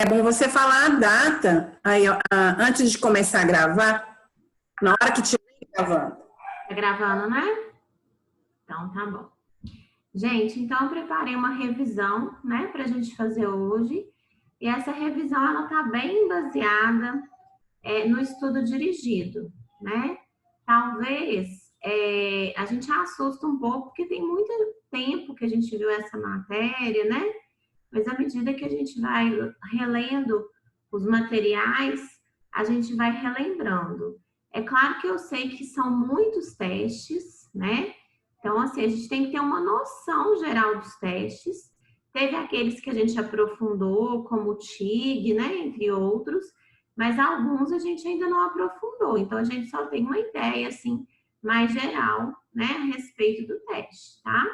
É bom você falar a data, aí, antes de começar a gravar, na hora que estiver gravando. Tá gravando, né? Então, tá bom. Gente, então eu preparei uma revisão, né, pra gente fazer hoje. E essa revisão, ela tá bem baseada no estudo dirigido, né? Talvez a gente assusta um pouco, porque tem muito tempo que a gente viu essa matéria, né? Mas à medida que a gente vai relendo os materiais, a gente vai relembrando. É claro que eu sei que são muitos testes, né? Então, assim, a gente tem que ter uma noção geral dos testes. Teve aqueles que a gente aprofundou, como o TIG, né? Entre outros, mas alguns a gente ainda não aprofundou. Então, a gente só tem uma ideia, assim, mais geral, né? A respeito do teste, tá?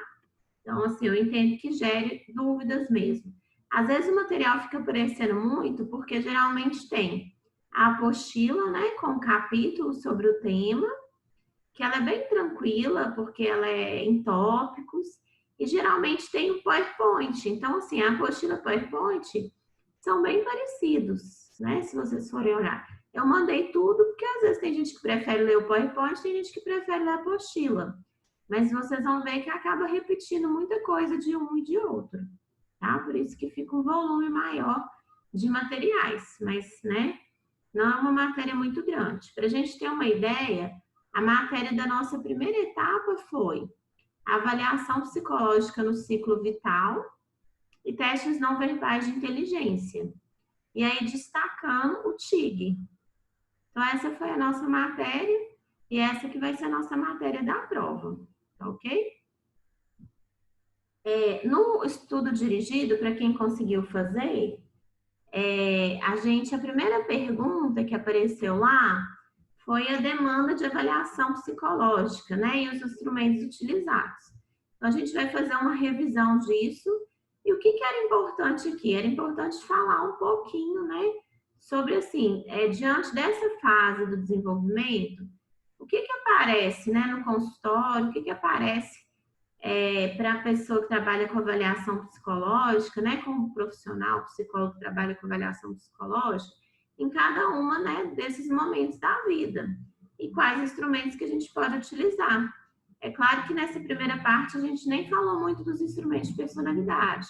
Então, assim, eu entendo que gere dúvidas mesmo. Às vezes o material fica aparecendo muito, porque geralmente tem a apostila, né, com capítulos sobre o tema, que ela é bem tranquila, porque ela é em tópicos, e geralmente tem o PowerPoint. Então, assim, a apostila PowerPoint são bem parecidos, né, se vocês forem olhar. Eu mandei tudo, porque às vezes tem gente que prefere ler o PowerPoint, tem gente que prefere ler a apostila. Mas vocês vão ver que acaba repetindo muita coisa de um e de outro, tá? Por isso que fica um volume maior de materiais, mas, né, não é uma matéria muito grande. Para a gente ter uma ideia, a matéria da nossa primeira etapa foi a avaliação psicológica no ciclo vital e testes não verbais de inteligência. E aí, destacando o TIG. Então, essa foi a nossa matéria e essa que vai ser a nossa matéria da prova, tá ok? No estudo dirigido, para quem conseguiu fazer, a primeira pergunta que apareceu lá foi a demanda de avaliação psicológica, né? E os instrumentos utilizados. Então, a gente vai fazer uma revisão disso. E o que era importante aqui? Era importante falar um pouquinho, né? Sobre, assim, diante dessa fase do desenvolvimento, o que aparece, né, no consultório, o que aparece para a pessoa que trabalha com avaliação psicológica, né, como profissional, psicólogo que trabalha com avaliação psicológica, em cada uma, né, desses momentos da vida. E quais instrumentos que a gente pode utilizar. É claro que nessa primeira parte a gente nem falou muito dos instrumentos de personalidade.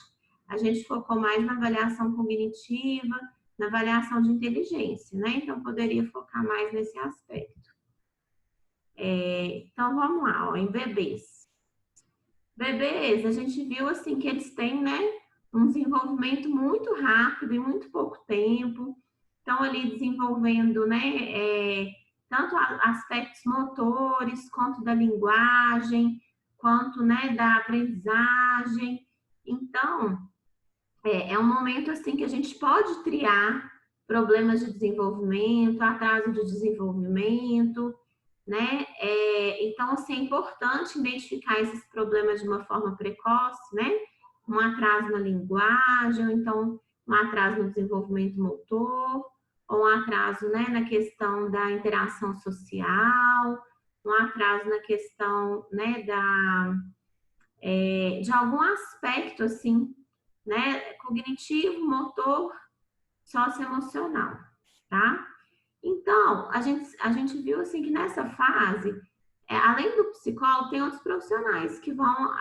A gente focou mais na avaliação cognitiva, na avaliação de inteligência, né? Então poderia focar mais nesse aspecto. Então vamos lá, ó, em bebês. Bebês, a gente viu assim que eles têm, né, um desenvolvimento muito rápido em muito pouco tempo. Estão ali desenvolvendo, né, tanto aspectos motores, quanto da linguagem, quanto, né, da aprendizagem. Então, é um momento assim que a gente pode triar problemas de desenvolvimento, atraso de desenvolvimento, né? Então, assim, é importante identificar esses problemas de uma forma precoce, né? Um atraso na linguagem, ou então um atraso no desenvolvimento motor, ou um atraso, né, na questão da interação social, um atraso na questão, né, de algum aspecto, assim, né, cognitivo, motor, socioemocional, tá? Então, a gente viu assim que nessa fase, além do psicólogo, tem outros profissionais que vão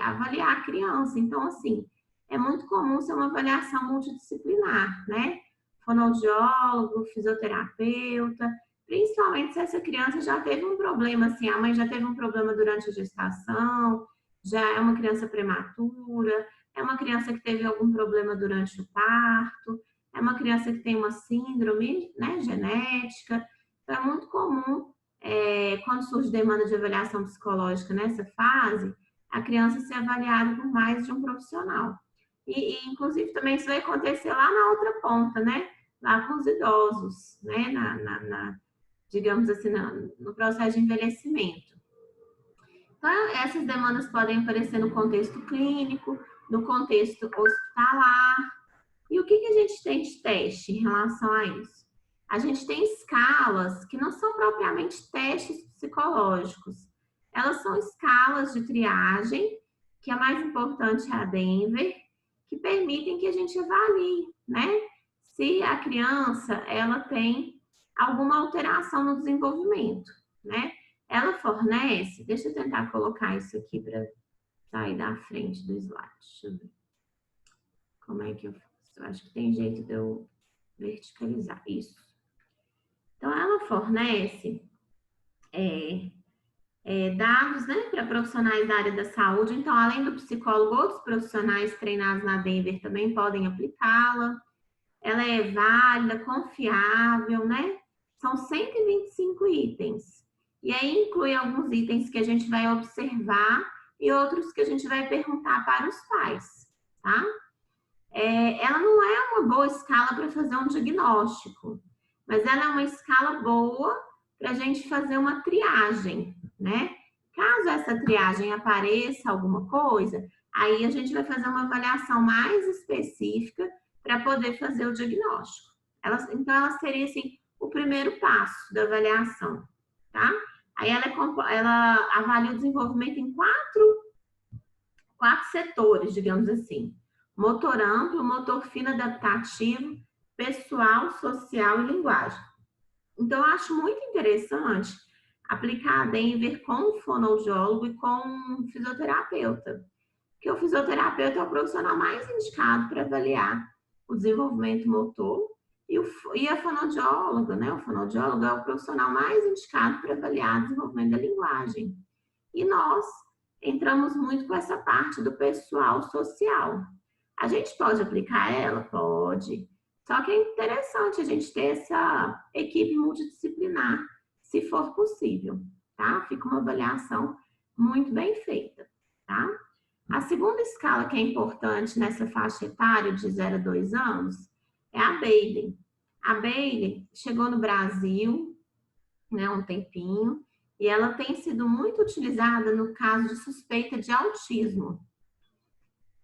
avaliar a criança. Então, assim, é muito comum ser uma avaliação multidisciplinar, né? Fonoaudiólogo, fisioterapeuta, principalmente se essa criança já teve um problema, assim, a mãe já teve um problema durante a gestação, já é uma criança prematura, é uma criança que teve algum problema durante o parto, é uma criança que tem uma síndrome, né, genética. Então, é muito comum, quando surge demanda de avaliação psicológica nessa fase, a criança ser avaliada por mais de um profissional. Inclusive, também isso vai acontecer lá na outra ponta, né? Lá com os idosos, né? Digamos assim, no processo de envelhecimento. Então, essas demandas podem aparecer no contexto clínico, no contexto hospitalar. E o que a gente tem de teste em relação a isso? A gente tem escalas que não são propriamente testes psicológicos. Elas são escalas de triagem, que a mais importante é a Denver, que permitem que a gente avalie, né? se a criança ela tem alguma alteração no desenvolvimento, né? Ela fornece, deixa eu tentar colocar isso aqui para sair da frente do slide. Deixa eu ver. Como é que eu faço? Eu acho que tem jeito de eu verticalizar isso. Então, ela fornece dados, né, para profissionais da área da saúde. Então, além do psicólogo, outros profissionais treinados na Denver também podem aplicá-la. Ela é válida, confiável, né? São 125 itens. E aí inclui alguns itens que a gente vai observar e outros que a gente vai perguntar para os pais, tá? Ela não é uma boa escala para fazer um diagnóstico, mas ela é uma escala boa para a gente fazer uma triagem, né? Caso essa triagem apareça alguma coisa, aí a gente vai fazer uma avaliação mais específica para poder fazer o diagnóstico. Então, ela seria, assim, o primeiro passo da avaliação, tá? Aí ela avalia o desenvolvimento em quatro setores, digamos assim. Motor amplo, motor fino adaptativo, pessoal, social e linguagem. Então, eu acho muito interessante aplicar a Denver com o fonoaudiólogo e com o fisioterapeuta. Porque o fisioterapeuta é o profissional mais indicado para avaliar o desenvolvimento motor e a fonoaudióloga, né? O fonoaudiólogo é o profissional mais indicado para avaliar o desenvolvimento da linguagem. E nós entramos muito com essa parte do pessoal social. A gente pode aplicar ela? Pode. Só que é interessante a gente ter essa equipe multidisciplinar, se for possível, tá? Fica uma avaliação muito bem feita, tá? A segunda escala que é importante nessa faixa etária de 0 a 2 anos é a Bayley. A Bayley chegou no Brasil, né, há um tempinho, e ela tem sido muito utilizada no caso de suspeita de autismo.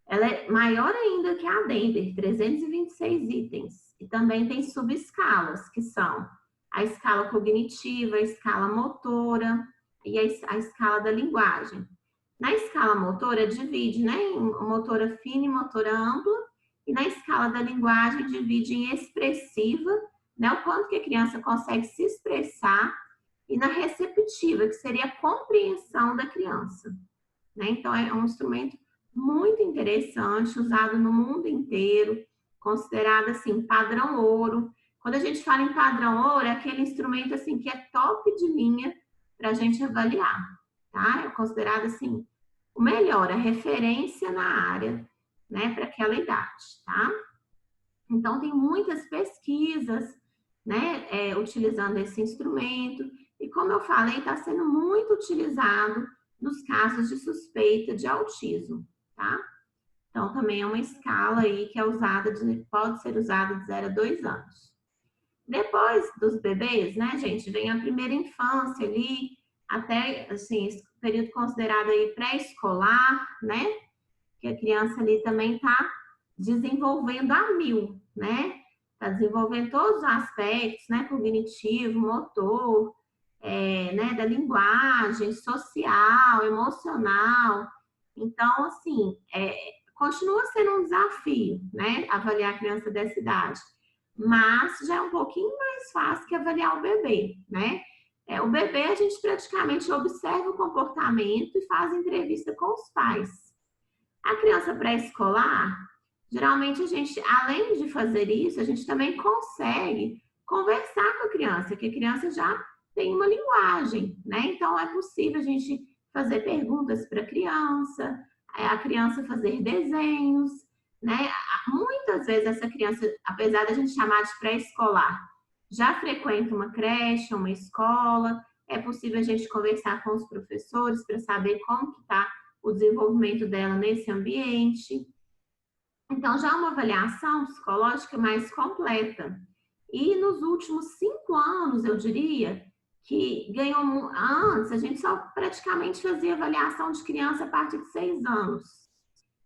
Ela é maior ainda que a Denver, 326 itens. E também tem subescalas, que são a escala cognitiva, a escala motora e a escala da linguagem. Na escala motora, divide, né, em motora fina e motora ampla. E na escala da linguagem, divide em expressiva, né, o quanto que a criança consegue se expressar, e na receptiva, que seria a compreensão da criança, né? Então, é um instrumento muito interessante, usado no mundo inteiro, considerado, assim, padrão ouro. Quando a gente fala em padrão ouro, é aquele instrumento, assim, que é top de linha para a gente avaliar, tá? É considerado, assim, o melhor, a referência na área, né, para aquela idade, tá? Então, tem muitas pesquisas, né, utilizando esse instrumento, e como eu falei, está sendo muito utilizado nos casos de suspeita de autismo, tá? Então, também é uma escala aí que é usada, pode ser usada de 0 a 2 anos. Depois dos bebês, né, gente, vem a primeira infância ali, até, assim, período considerado aí pré-escolar, né? Que a criança ali também está desenvolvendo a mil, né? Está desenvolvendo todos os aspectos, né? Cognitivo, motor, né? Da linguagem, social, emocional. Então, assim, continua sendo um desafio, né? Avaliar a criança dessa idade. Mas já é um pouquinho mais fácil que avaliar o bebê, né? O bebê, a gente praticamente observa o comportamento e faz entrevista com os pais. A criança pré-escolar, geralmente a gente, além de fazer isso, a gente também consegue conversar com a criança, que a criança já tem uma linguagem, né? Então, é possível a gente fazer perguntas para a criança fazer desenhos, né? Muitas vezes essa criança, apesar da gente chamar de pré-escolar, já frequenta uma creche, uma escola, é possível a gente conversar com os professores para saber como que está o desenvolvimento dela nesse ambiente. Então, já é uma avaliação psicológica mais completa. E nos últimos 5 anos, eu diria, que ganhou... Antes, a gente só praticamente fazia avaliação de criança a partir de 6 anos,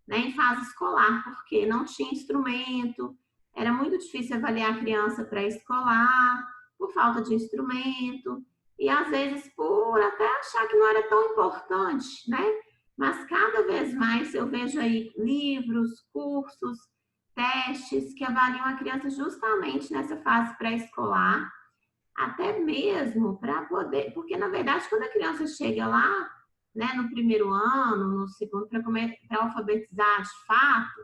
né, em fase escolar, porque não tinha instrumento, era muito difícil avaliar a criança pré-escolar, por falta de instrumento, e às vezes por até achar que não era tão importante, né? Mas cada vez mais eu vejo aí livros, cursos, testes que avaliam a criança justamente nessa fase pré-escolar, até mesmo para poder, porque na verdade quando a criança chega lá, né, no primeiro ano, no segundo, para alfabetizar de fato,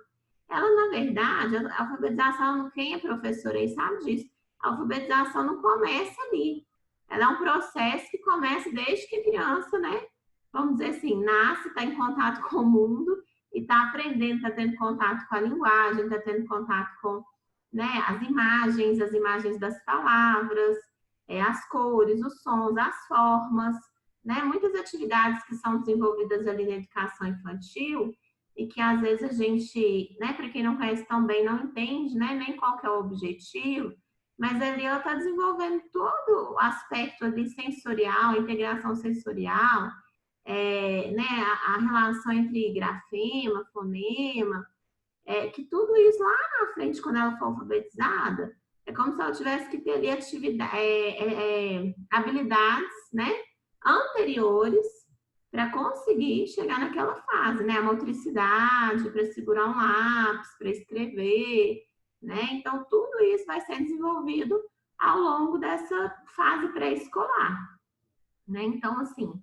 ela na verdade, a alfabetização, quem é professora aí sabe disso, a alfabetização não começa ali, ela é um processo que começa desde que a criança, né, vamos dizer assim, nasce, está em contato com o mundo e está aprendendo, está tendo contato com a linguagem, está tendo contato com, né, as imagens das palavras, as cores, os sons, as formas, né? Muitas atividades que são desenvolvidas ali na educação infantil e que às vezes a gente, né, para quem não conhece tão bem, não entende, né, nem qual que é o objetivo, mas ali ela está desenvolvendo todo o aspecto ali sensorial, a integração sensorial, né, a relação entre grafema, fonema, que tudo isso lá na frente, quando ela for alfabetizada, é como se ela tivesse que ter ali habilidades, né, anteriores para conseguir chegar naquela fase, né? A motricidade, para segurar um lápis, para escrever, né? Então, tudo isso vai ser desenvolvido ao longo dessa fase pré-escolar, né? Então, assim,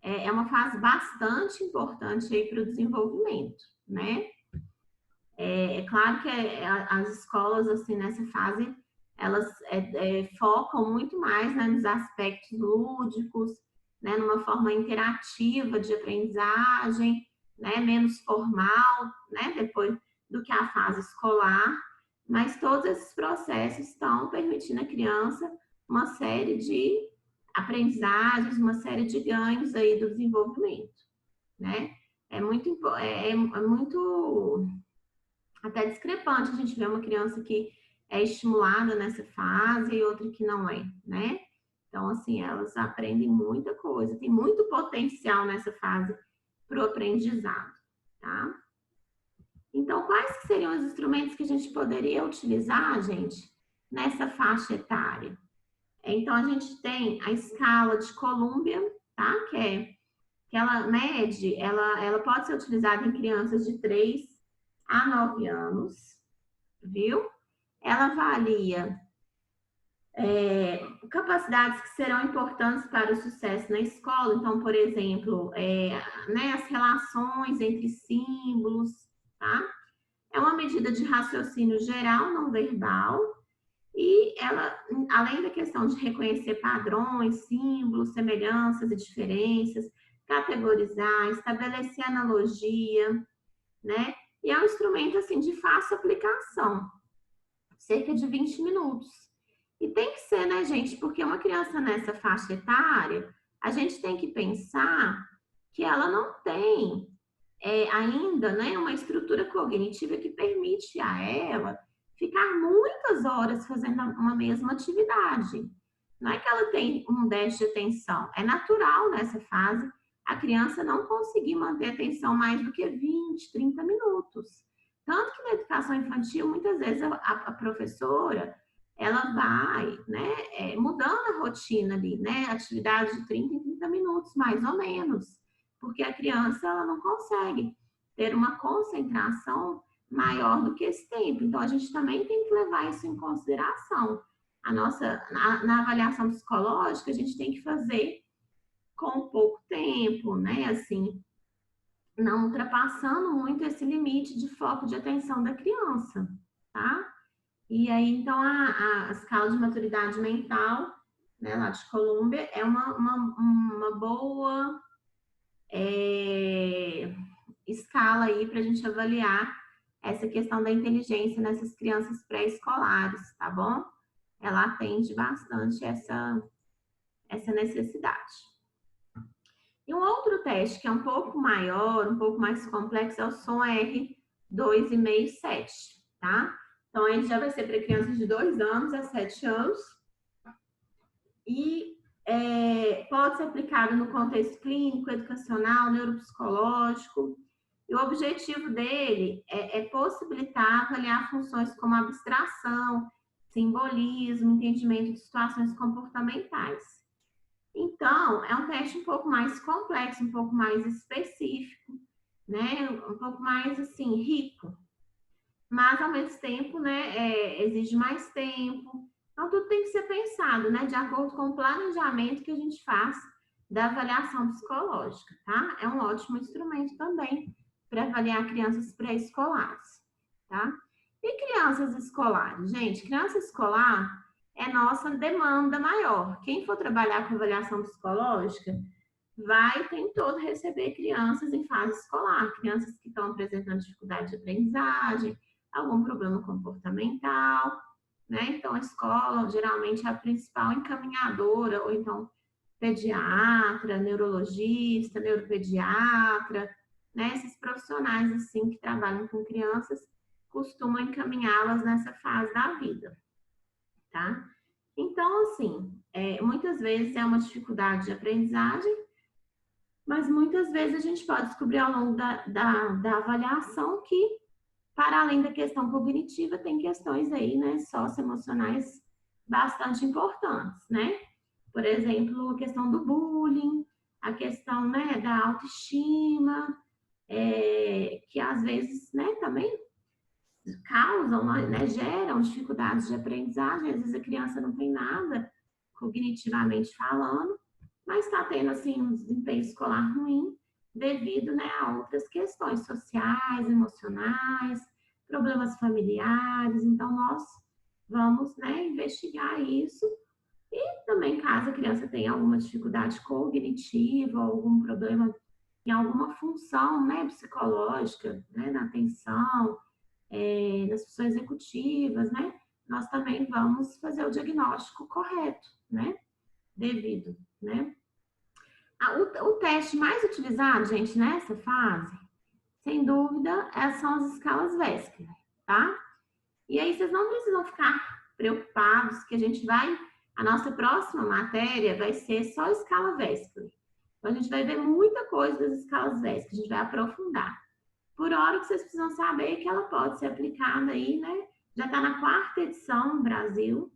é uma fase bastante importante aí para o desenvolvimento, né? É claro que as escolas, assim, nessa fase, elas focam muito mais, né, nos aspectos lúdicos, né, numa forma interativa de aprendizagem, né, menos formal, né, depois do que a fase escolar, mas todos esses processos estão permitindo à criança uma série de aprendizagens, uma série de ganhos aí do desenvolvimento, né? É muito até discrepante a gente vê uma criança que é estimulada nessa fase e outra que não é, né? Então, assim, elas aprendem muita coisa, tem muito potencial nessa fase para o aprendizado, tá? Então, quais seriam os instrumentos que a gente poderia utilizar, gente, nessa faixa etária? Então, a gente tem a escala de Columbia, tá? Que ela mede, ela pode ser utilizada em crianças de 3 a 9 anos, viu? Ela avalia capacidades que serão importantes para o sucesso na escola. Então, por exemplo, né, as relações entre símbolos, tá? É uma medida de raciocínio geral, não verbal, e ela, além da questão de reconhecer padrões, símbolos, semelhanças e diferenças, categorizar, estabelecer analogia, né? E é um instrumento, assim, de fácil aplicação, cerca de 20 minutos. E tem que ser, né, gente? Porque uma criança nessa faixa etária, a gente tem que pensar que ela não tem ainda, né, uma estrutura cognitiva que permite a ela ficar muitas horas fazendo uma mesma atividade. Não é que ela tem um déficit de atenção, é natural nessa fase a criança não conseguir manter a atenção mais do que 20, 30 minutos. Tanto que na educação infantil, muitas vezes a professora, ela vai, né, mudando a rotina ali, né, atividade de 30 em 30 minutos, mais ou menos, porque a criança, ela não consegue ter uma concentração maior do que esse tempo. Então, a gente também tem que levar isso em consideração. Na avaliação psicológica, a gente tem que fazer com pouco tempo, né? Assim, não ultrapassando muito esse limite de foco de atenção da criança, tá? E aí, então, a escala de maturidade mental, né, lá de Columbia, é uma boa escala aí para a gente avaliar essa questão da inteligência nessas crianças pré-escolares, tá bom? Ela atende bastante essa necessidade. E um outro teste que é um pouco maior, um pouco mais complexo, é o som R2,5-7, tá? Então, ele já vai ser para crianças de 2 anos a 7 anos. E pode ser aplicado no contexto clínico, educacional, neuropsicológico. E o objetivo dele é possibilitar avaliar funções como abstração, simbolismo, entendimento de situações comportamentais. Então, é um teste um pouco mais complexo, um pouco mais específico, né? Um pouco mais, assim, rico. mas ao mesmo tempo, né, exige mais tempo. Então, tudo tem que ser pensado, né, de acordo com o planejamento que a gente faz da avaliação psicológica, tá? É um ótimo instrumento também para avaliar crianças pré-escolares, tá? E crianças escolares? Gente, criança escolar é nossa demanda maior. Quem for trabalhar com avaliação psicológica vai tem todo receber crianças em fase escolar, crianças que estão apresentando dificuldade de aprendizagem, algum problema comportamental, né? Então, a escola geralmente é a principal encaminhadora, ou então pediatra, neurologista, neuropediatra, né? Esses profissionais, assim, que trabalham com crianças, costumam encaminhá-las nessa fase da vida, tá? Então, assim, muitas vezes é uma dificuldade de aprendizagem, mas muitas vezes a gente pode descobrir ao longo da avaliação que, para além da questão cognitiva, tem questões aí, né, socioemocionais bastante importantes, né? Por exemplo, a questão do bullying, a questão, né, da autoestima, que às vezes, né, também causam, né, geram dificuldades de aprendizagem. Às vezes a criança não tem nada cognitivamente falando, mas está tendo, assim, um desempenho escolar ruim devido, né, a outras questões sociais, emocionais, problemas familiares. Então, nós vamos, né, investigar isso. E também, caso a criança tenha alguma dificuldade cognitiva, algum problema em alguma função, né, psicológica, né, na atenção, nas funções executivas, né, nós também vamos fazer o diagnóstico correto, né, devido, né. O teste mais utilizado, gente, nessa fase, sem dúvida, são as escalas Wechsler, tá? E aí vocês não precisam ficar preocupados que a nossa próxima matéria vai ser só escala Wechsler. Então a gente vai ver muita coisa das escalas Wechsler, a gente vai aprofundar. Por hora, o que vocês precisam saber é que ela pode ser aplicada aí, né? Já está na 4ª edição no Brasil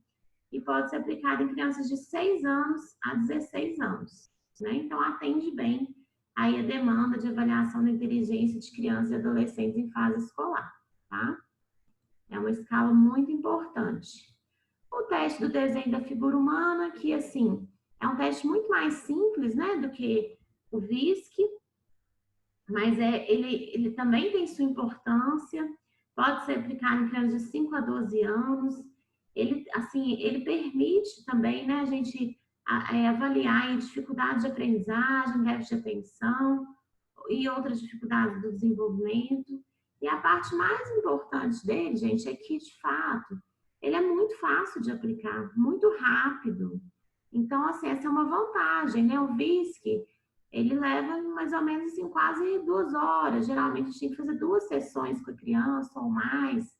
e pode ser aplicada em crianças de 6 anos a 16 anos, né? Então, atende bem aí a demanda de avaliação da inteligência de crianças e adolescentes em fase escolar, tá? É uma escala muito importante. O teste do desenho da figura humana, que, assim, é um teste muito mais simples, né, do que o VISC, mas ele também tem sua importância, pode ser aplicado em crianças de 5 a 12 anos. Ele, assim, ele permite também, né, a gente avaliar a dificuldade de aprendizagem, déficit de atenção e outras dificuldades do desenvolvimento. E a parte mais importante dele, gente, é que, de fato, ele é muito fácil de aplicar, muito rápido. Então, assim, essa é uma vantagem, né? O VISC, ele leva mais ou menos assim, quase 2 horas. Geralmente a gente tem que fazer 2 sessões com a criança ou mais,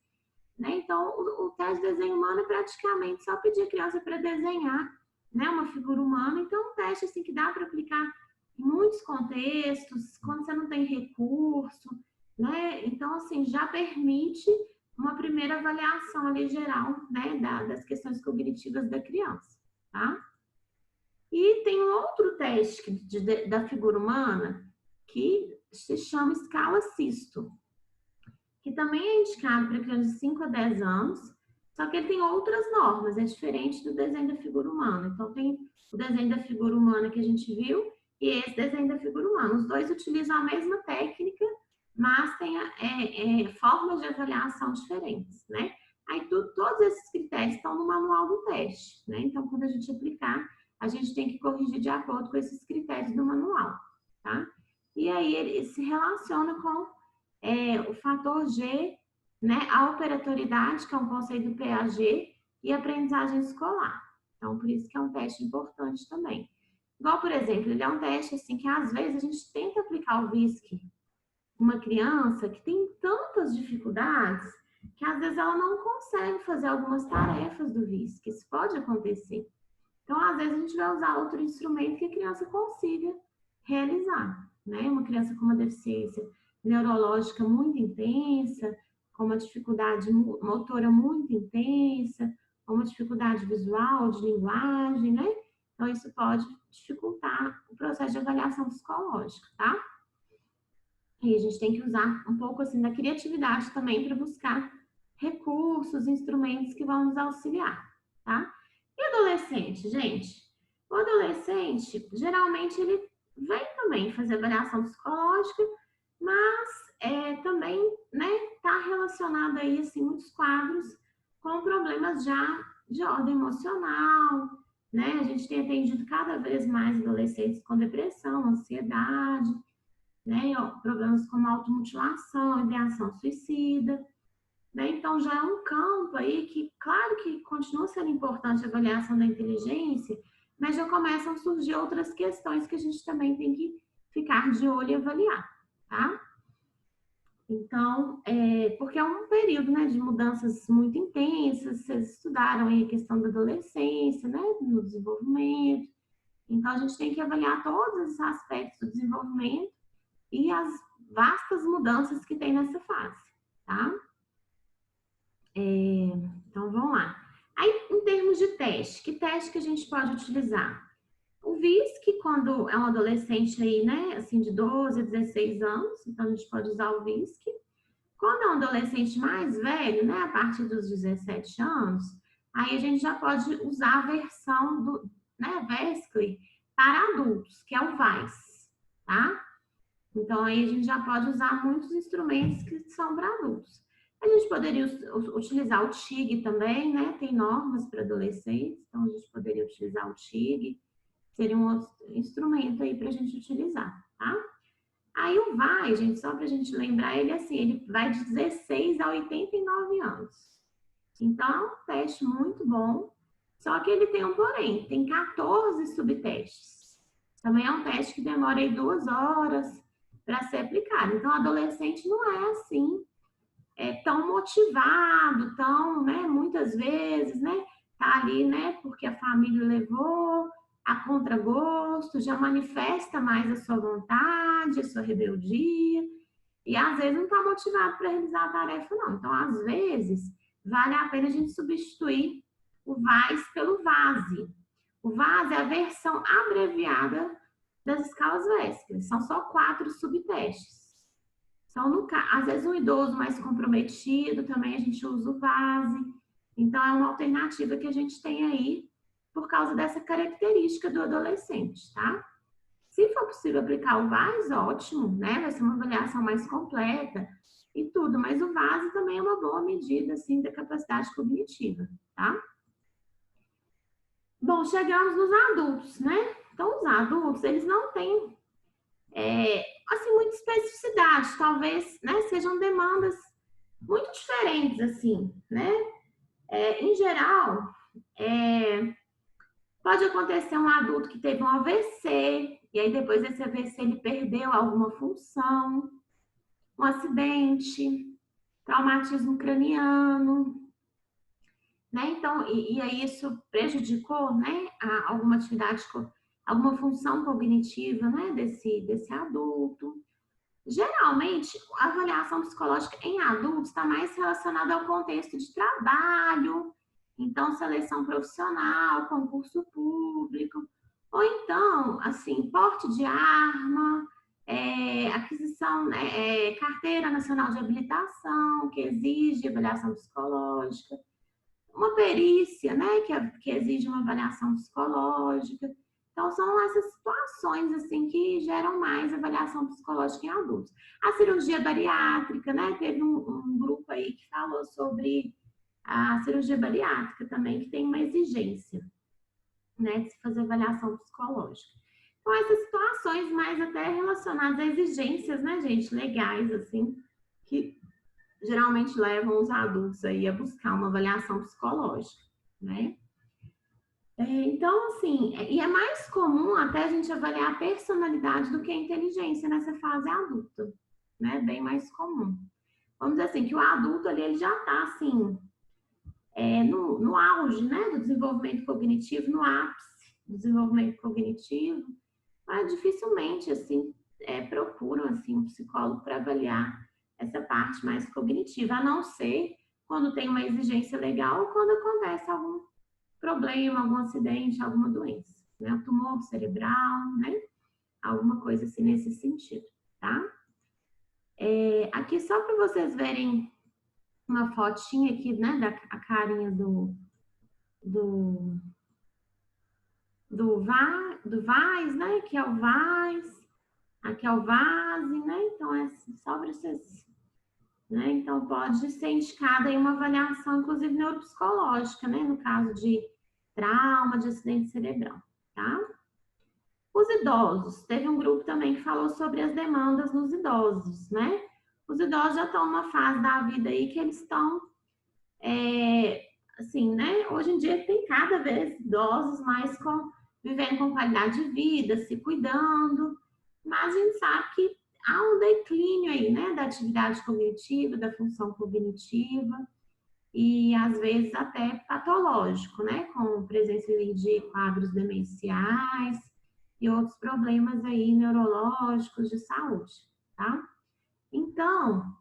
né? Então, o teste de desenho humano é praticamente só pedir a criança para desenhar, né, uma figura humana. Então, é um teste assim, que dá para aplicar em muitos contextos, quando você não tem recurso, né? Então, assim, já permite uma primeira avaliação ali geral, né, das questões cognitivas da criança, tá? E tem um outro teste da figura humana que se chama escala Sisto, que também é indicado para crianças de 5 a 10 anos, só que ele tem outras normas, é diferente do desenho da figura humana. Então, tem o desenho da figura humana que a gente viu e esse desenho da figura humana. Os dois utilizam a mesma técnica, mas tem formas de avaliação diferentes, né? Aí, todos esses critérios estão no manual do teste, né? Então, quando a gente aplicar, a gente tem que corrigir de acordo com esses critérios do manual, tá? E aí, ele se relaciona com o fator G, né? A operatoriedade, que é um conceito do PAG, e a aprendizagem escolar. Então, por isso que é um teste importante também. Igual, por exemplo, ele é um teste, assim, que às vezes a gente tenta aplicar o VISC uma criança que tem tantas dificuldades que às vezes ela não consegue fazer algumas tarefas do VISC. Isso pode acontecer. Então, às vezes, a gente vai usar outro instrumento que a criança consiga realizar, né? Uma criança com uma deficiência neurológica muito intensa, com uma dificuldade motora muito intensa, com uma dificuldade visual, de linguagem, né? Então, isso pode dificultar o processo de avaliação psicológica, tá? E a gente tem que usar um pouco, assim, da criatividade também para buscar recursos, instrumentos que vão nos auxiliar, tá? E adolescente, gente? O adolescente, geralmente, ele vem também fazer avaliação psicológica, mas também, né, tá relacionado aí, assim, muitos quadros com problemas já de ordem emocional, né? A gente tem atendido cada vez mais adolescentes com depressão, ansiedade, né? Problemas como automutilação, ideação suicida, né? Então, já é um campo aí que, claro que continua sendo importante a avaliação da inteligência, mas já começam a surgir outras questões que a gente também tem que ficar de olho e avaliar, tá? Então, porque é um período, né, de mudanças muito intensas, vocês estudaram aí a questão da adolescência, né, no desenvolvimento. Então, a gente tem que avaliar todos esses aspectos do desenvolvimento e as vastas mudanças que tem nessa fase, tá? Então, vamos lá. Aí, em termos de teste, que teste que a gente pode utilizar? O VISC, quando é um adolescente aí, né, assim, de 12 a 16 anos, então a gente pode usar o VISC. Quando é um adolescente mais velho, né, a partir dos 17 anos, aí a gente já pode usar a versão do, né, VESCLI para adultos, que é o VAIS, tá? Então, aí a gente já pode usar muitos instrumentos que são para adultos. A gente poderia utilizar o TIG também, né? Tem normas para adolescentes, então a gente poderia utilizar o TIG. Seria um outro instrumento aí para a gente utilizar, tá? Aí o VAI, gente, só para a gente lembrar, ele assim, ele vai de 16 a 89 anos. Então, é um teste muito bom, só que ele tem um porém, tem 14 subtestes. Também é um teste que demora aí 2 horas para ser aplicado. Então, o adolescente não é assim, tão motivado, tão, né, muitas vezes, né, tá ali, né, porque a família levou, a contragosto, já manifesta mais a sua vontade, a sua rebeldia, e às vezes não está motivado para realizar a tarefa, não. Então, às vezes, vale a pena a gente substituir o VAIS pelo VASE. O VASE é a versão abreviada das escalas VESCLI, são só 4 subtestes. Então, às vezes, um idoso mais comprometido, também a gente usa o VASE. Então, é uma alternativa que a gente tem aí por causa dessa característica do adolescente, tá? Se for possível aplicar o VAS, ótimo, né? Vai ser uma avaliação mais completa e tudo, mas o VAS também é uma boa medida, assim, da capacidade cognitiva, tá? Bom, chegamos nos adultos, né? Então, os adultos, eles não têm, assim, muita especificidade, talvez, né? Sejam demandas muito diferentes, assim, né? Em geral, pode acontecer um adulto que teve um AVC, e aí depois desse AVC ele perdeu alguma função, um acidente, traumatismo craniano, né? Então, e aí isso prejudicou, né, alguma atividade, alguma função cognitiva, né, desse adulto. Geralmente, a avaliação psicológica em adultos está mais relacionada ao contexto de trabalho, então, seleção profissional, concurso público, ou então, assim, porte de arma, aquisição, né, carteira nacional de habilitação, que exige avaliação psicológica, uma perícia, né, que exige uma avaliação psicológica. Então, são essas situações, assim, que geram mais avaliação psicológica em adultos. A cirurgia bariátrica, né, teve um grupo aí que falou sobre a cirurgia bariátrica também, que tem uma exigência, né, de se fazer avaliação psicológica. Então, essas situações mais até relacionadas a exigências, né, gente, legais, assim, que geralmente levam os adultos aí a buscar uma avaliação psicológica, né? Então, assim, e é mais comum até a gente avaliar a personalidade do que a inteligência nessa fase adulta, né? Bem mais comum. Vamos dizer assim, que o adulto ali, ele já está, assim, no auge, né, do desenvolvimento cognitivo, no ápice do desenvolvimento cognitivo, mas dificilmente, assim, procuram, assim, um psicólogo para avaliar essa parte mais cognitiva, a não ser quando tem uma exigência legal ou quando acontece algum problema, algum acidente, alguma doença, né, um tumor cerebral, né, alguma coisa assim nesse sentido, tá? Aqui só para vocês verem uma fotinha aqui, né, a carinha do Vaz, né, que é o Vaz, aqui é o Vase, né, então é só para vocês, né, então pode ser indicada aí uma avaliação, inclusive neuropsicológica, né, no caso de trauma, de acidente cerebral, tá? Os idosos, teve um grupo também que falou sobre as demandas nos idosos, né? Os idosos já estão numa fase da vida aí que eles estão, assim, né? Hoje em dia tem cada vez idosos mais vivendo com qualidade de vida, se cuidando, mas a gente sabe que há um declínio aí, né? Da atividade cognitiva, da função cognitiva e às vezes até patológico, né? Com presença de quadros demenciais e outros problemas aí neurológicos de saúde, tá? Então,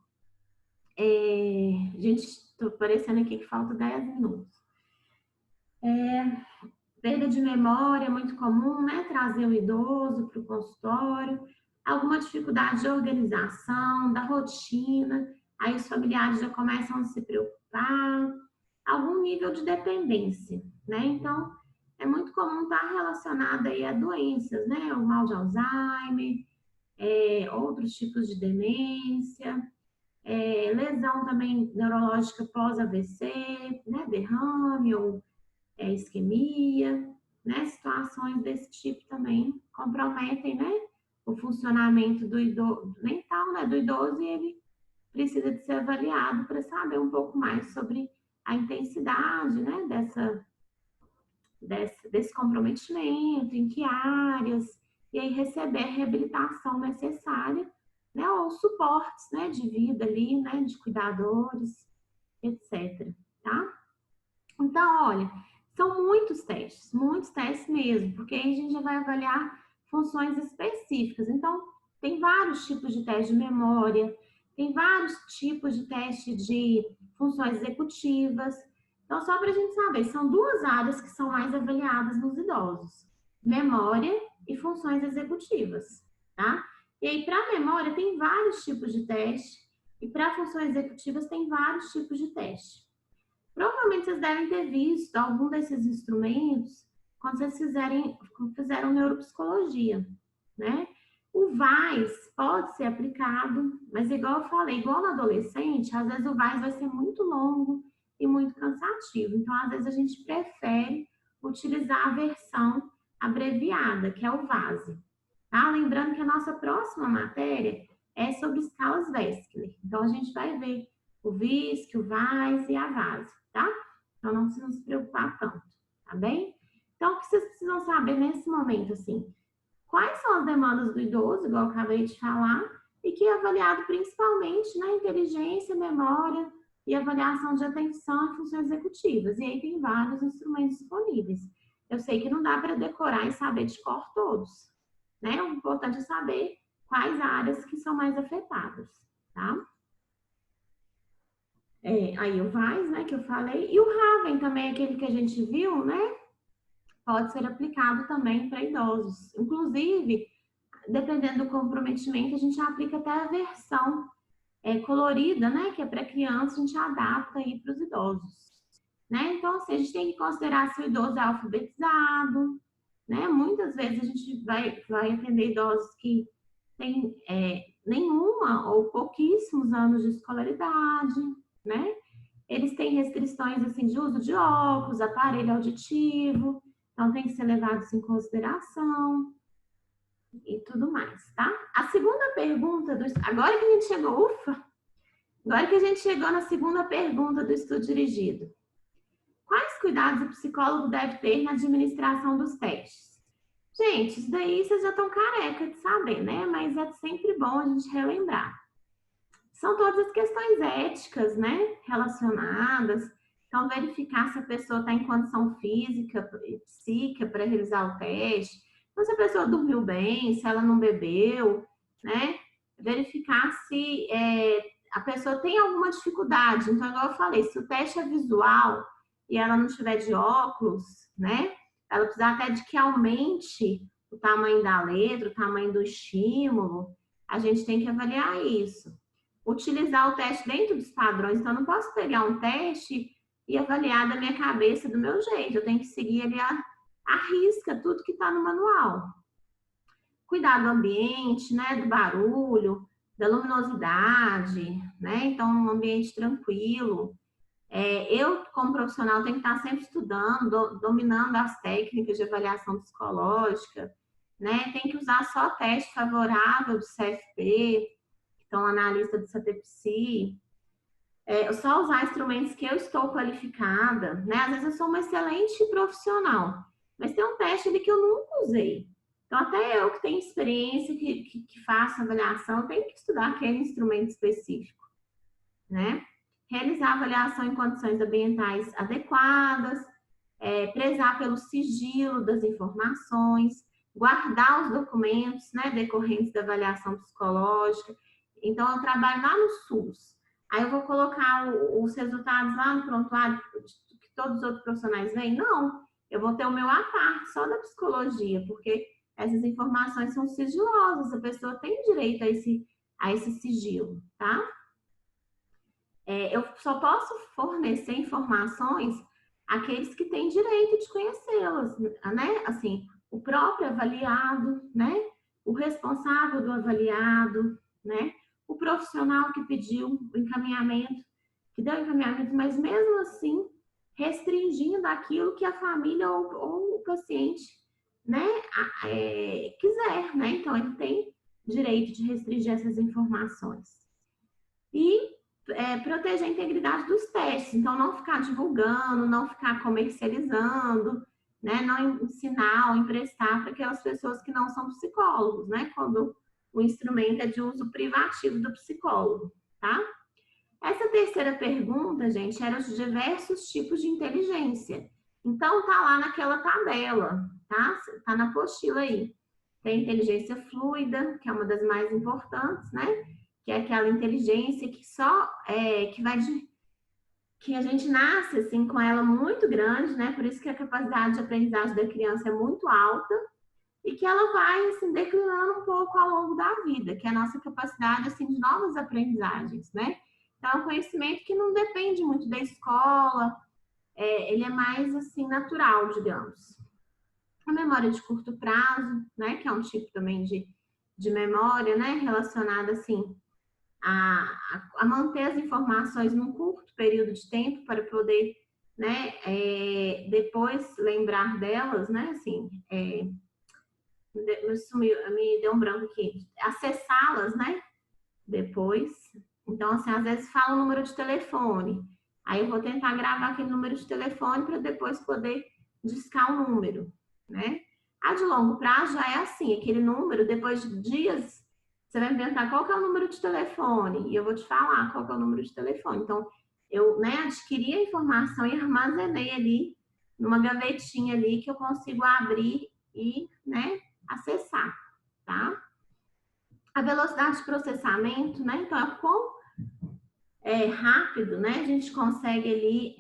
gente, tô parecendo aqui que falta 10 minutos. Perda de memória é muito comum, né? Trazer o idoso para o consultório, alguma dificuldade de organização, da rotina, aí os familiares já começam a se preocupar, algum nível de dependência, né? Então, é muito comum estar relacionado aí a doenças, né? O mal de Alzheimer, outros tipos de demência, lesão também neurológica pós-AVC, né? Derrame ou isquemia, né? Situações desse tipo também comprometem, né? O funcionamento do idoso, mental, né? Do idoso, e ele precisa de ser avaliado para saber um pouco mais sobre a intensidade, né? Desse comprometimento, em que áreas, e aí receber a reabilitação necessária, né? Ou suportes, né? De vida ali, né? De cuidadores, etc. Tá? Então, olha, são muitos testes mesmo, porque aí a gente já vai avaliar funções específicas. Então, tem vários tipos de teste de memória, tem vários tipos de teste de funções executivas. Então, só para a gente saber, são duas áreas que são mais avaliadas nos idosos: memória e funções executivas, tá? E aí, para memória, tem vários tipos de teste, e para funções executivas, tem vários tipos de teste. Provavelmente vocês devem ter visto algum desses instrumentos quando vocês fizeram neuropsicologia, né? O VAIS pode ser aplicado, mas igual eu falei, igual no adolescente, às vezes o VAIS vai ser muito longo e muito cansativo. Então, às vezes a gente prefere utilizar a versão abreviada, que é o VASE. Tá? Lembrando que a nossa próxima matéria é sobre escalas Wechsler. Então, a gente vai ver o VISC, o VAIS e a VASE, tá? Então, não se nos preocupar tanto, tá bem? Então, o que vocês precisam saber nesse momento, assim, quais são as demandas do idoso, igual eu acabei de falar, e que é avaliado principalmente na inteligência, memória e avaliação de atenção e funções executivas. E aí tem vários instrumentos disponíveis. Eu sei que não dá para decorar e saber de cor todos, né? O importante é saber quais áreas que são mais afetadas, tá? Aí o VAIS, né, que eu falei, e o Raven também, aquele que a gente viu, né? Pode ser aplicado também para idosos. Inclusive, dependendo do comprometimento, a gente aplica até a versão colorida, né? Que é para criança, a gente adapta aí para os idosos. Né? Então, assim, a gente tem que considerar se o idoso é alfabetizado, né? Muitas vezes a gente vai atender idosos que têm nenhuma ou pouquíssimos anos de escolaridade, né? Eles têm restrições, assim, de uso de óculos, aparelho auditivo, então tem que ser levados em consideração e tudo mais, tá? A segunda pergunta, agora que a gente chegou, agora que a gente chegou na segunda pergunta do estudo dirigido. Quais cuidados o psicólogo deve ter na administração dos testes? Gente, isso daí vocês já estão careca de saber, né? Mas é sempre bom a gente relembrar. São todas as questões éticas, né? Relacionadas. Então, verificar se a pessoa está em condição física e psíquica para realizar o teste. Então, se a pessoa dormiu bem, se ela não bebeu, né? Verificar se a pessoa tem alguma dificuldade. Então, igual eu falei, se o teste é visual e ela não tiver de óculos, né? Ela precisa até de que aumente o tamanho da letra, o tamanho do estímulo. A gente tem que avaliar isso. utilizar o teste dentro dos padrões. Então, eu não posso pegar um teste e avaliar da minha cabeça, do meu jeito. Eu tenho que seguir ali a risca, tudo que está no manual. Cuidar do ambiente, né, do barulho, da luminosidade, né? Então, um ambiente tranquilo. Eu, como profissional, tenho que estar sempre estudando, dominando as técnicas de avaliação psicológica, né? Tem que usar só teste favorável do CFP, que estão lá na lista do CTPSI. Só usar instrumentos que eu estou qualificada, né? Às vezes eu sou uma excelente profissional, mas tem um teste ali que eu nunca usei. Então, até eu que tenho experiência, que faço avaliação, tenho que estudar aquele instrumento específico, né? Realizar avaliação em condições ambientais adequadas, prezar pelo sigilo das informações, guardar os documentos, né, decorrentes da avaliação psicológica. Então, eu trabalho lá no SUS. Aí eu vou colocar os resultados lá no prontuário que todos os outros profissionais veem? Não, eu vou ter o meu à parte, só da psicologia, porque essas informações são sigilosas, a pessoa tem direito a esse sigilo, tá? Eu só posso fornecer informações àqueles que têm direito de conhecê-las, né? Assim, o próprio avaliado, né? O responsável do avaliado, né? O profissional que pediu o encaminhamento, que deu o encaminhamento, mas mesmo assim restringindo aquilo que a família ou o paciente, né, quiser, né? Então, ele tem direito de restringir essas informações. E proteger a integridade dos testes. Então, não ficar divulgando, não ficar comercializando, né? Não ensinar ou emprestar para aquelas pessoas que não são psicólogos, né? Quando o instrumento é de uso privativo do psicólogo, tá? Essa terceira pergunta, gente, era os diversos tipos de inteligência. Então, tá lá naquela tabela, tá? Tá na apostila aí. Tem inteligência fluida, que é uma das mais importantes, né? Que é aquela inteligência que só que a gente nasce assim com ela muito grande, né? Por isso que a capacidade de aprendizagem da criança é muito alta e que ela vai assim declinando um pouco ao longo da vida, que é a nossa capacidade assim de novas aprendizagens, né? Então, é um conhecimento que não depende muito da escola, ele é mais assim natural, digamos. A memória de curto prazo, né? Que é um tipo também de memória, né? Relacionada assim a manter as informações num curto período de tempo para poder, né, depois lembrar delas, né, assim, me deu um branco aqui, acessá-las, né, depois. Então, assim, às vezes fala o número de telefone, aí eu vou tentar gravar aquele número de telefone para depois poder discar o número, né. A de longo prazo já é assim, aquele número, depois de dias, você vai me perguntar qual que é o número de telefone, e eu vou te falar qual que é o número de telefone. Então, eu, né, adquiri a informação e armazenei ali, numa gavetinha ali, que eu consigo abrir e, né, acessar, tá? A velocidade de processamento, né, então, é quão rápido, né, a gente consegue ali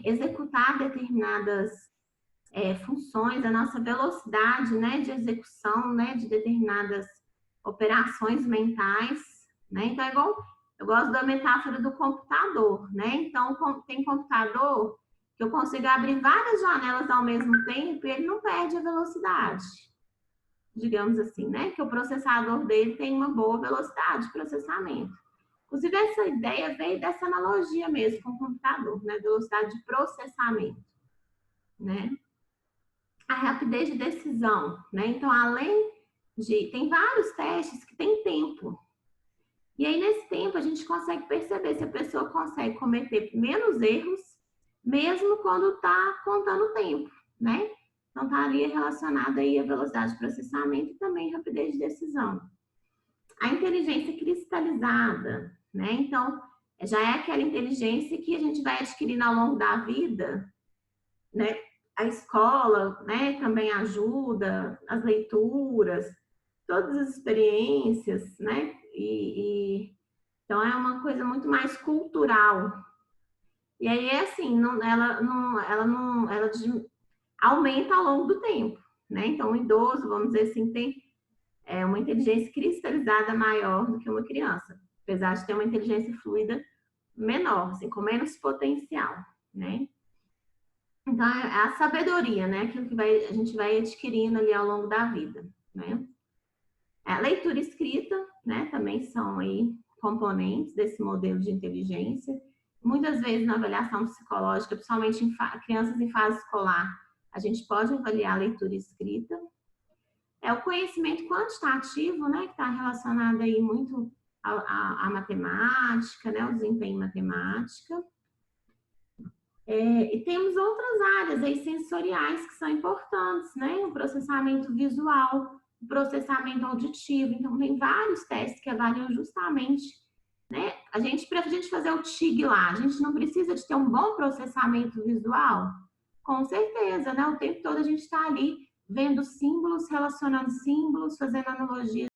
executar determinadas funções, a nossa velocidade, né, de execução, né, de determinadas operações mentais, né? Então, é igual, eu gosto da metáfora do computador, né? Então, tem computador que eu consigo abrir várias janelas ao mesmo tempo e ele não perde a velocidade, digamos assim, né? Que o processador dele tem uma boa velocidade de processamento. Inclusive, essa ideia veio dessa analogia mesmo com o computador, né? Velocidade de processamento, né? A rapidez de decisão, né? Então, além tem vários testes que tem tempo. E aí, nesse tempo, a gente consegue perceber se a pessoa consegue cometer menos erros, mesmo quando está contando o tempo, né? Então, está ali relacionado aí a velocidade de processamento e também rapidez de decisão. A inteligência cristalizada, né? Então, já é aquela inteligência que a gente vai adquirindo ao longo da vida, né? A escola, né, também ajuda, as leituras, todas as experiências, né? Então é uma coisa muito mais cultural. E aí é assim, ela aumenta ao longo do tempo, né? Então, o idoso, vamos dizer assim, tem uma inteligência cristalizada maior do que uma criança. apesar de ter uma inteligência fluida menor, assim, com menos potencial, né? Então, é a sabedoria, né? Aquilo que a gente vai adquirindo ali ao longo da vida, né? A leitura e escrita, né? Também são aí componentes desse modelo de inteligência. Muitas vezes na avaliação psicológica, principalmente em crianças em fase escolar, a gente pode avaliar a leitura e escrita. É o conhecimento quantitativo, né? Que está relacionado aí muito à matemática, né? O desempenho em matemática. E temos outras áreas aí sensoriais que são importantes, né? O processamento visual, o processamento auditivo. Então, tem vários testes que avaliam justamente, né? Para a gente fazer o TIG lá, a gente não precisa de ter um bom processamento visual? Com certeza, né? O tempo todo a gente está ali vendo símbolos, relacionando símbolos, fazendo analogias